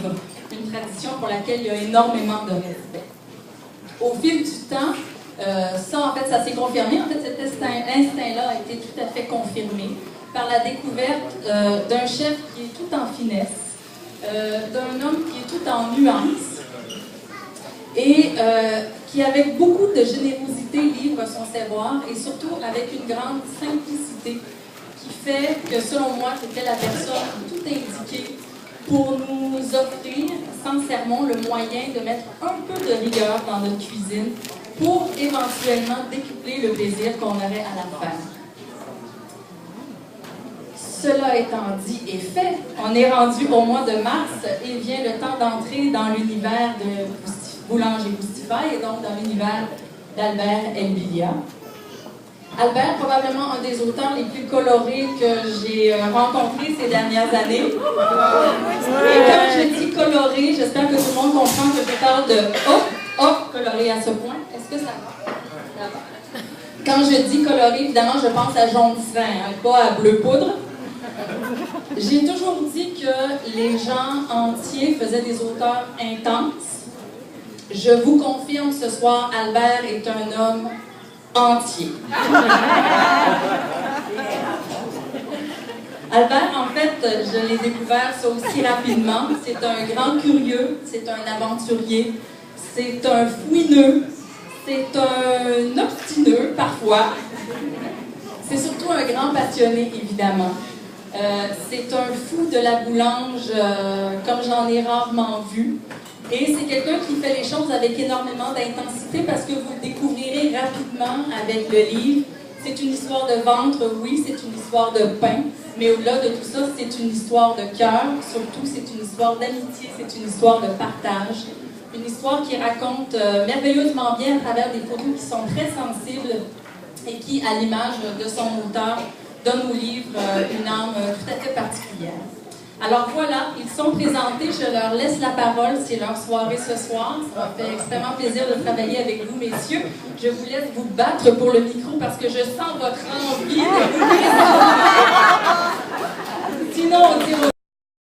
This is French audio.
livre, une tradition pour laquelle il y a énormément de respect. Au fil du temps, ça s'est confirmé. En fait, cet instinct-là a été tout à fait confirmé par la découverte d'un chef qui est tout en finesse, d'un homme qui est tout en nuances et qui, avec beaucoup de générosité, livre son savoir et surtout avec une grande simplicité qui fait que, selon moi, c'était la personne tout indiquée pour nous offrir, sans sermon, le moyen de mettre un peu de rigueur dans notre cuisine pour éventuellement décupler le plaisir qu'on aurait à la faire. Cela étant dit et fait, on est rendu au mois de mars et vient le temps d'entrer dans l'univers de Boulange et Boustify, et donc dans l'univers d'Albert Elbilia. Albert, probablement un des auteurs les plus colorés que j'ai rencontrés ces dernières années. Et quand je dis coloré, j'espère que tout le monde comprend que je parle de coloré à ce point. Est-ce que ça va? Ça va. Quand je dis coloré, évidemment, je pense à jaune fin, hein, pas à bleu poudre. J'ai toujours dit que les gens entiers faisaient des auteurs intenses. Je vous confirme ce soir, Albert est un homme entier. Albert, en fait, je l'ai découvert ça aussi rapidement. C'est un grand curieux, c'est un aventurier, c'est un fouineux, c'est un obstineux parfois. C'est surtout un grand passionné, évidemment. C'est un fou de la boulange, comme j'en ai rarement vu. Et c'est quelqu'un qui fait les choses avec énormément d'intensité parce que vous le découvrirez rapidement avec le livre. C'est une histoire de ventre, oui, c'est une histoire de pain, mais au-delà de tout ça, c'est une histoire de cœur. Surtout, c'est une histoire d'amitié, c'est une histoire de partage. Une histoire qui raconte merveilleusement bien à travers des photos qui sont très sensibles et qui, à l'image de son auteur, donne au livre une âme tout à fait particulière. Alors voilà, ils sont présentés, je leur laisse la parole, c'est leur soirée ce soir. Ça m'a fait extrêmement plaisir de travailler avec vous, messieurs. Je vous laisse vous battre pour le micro parce que je sens votre envie de vous présenter. Sinon, on tire au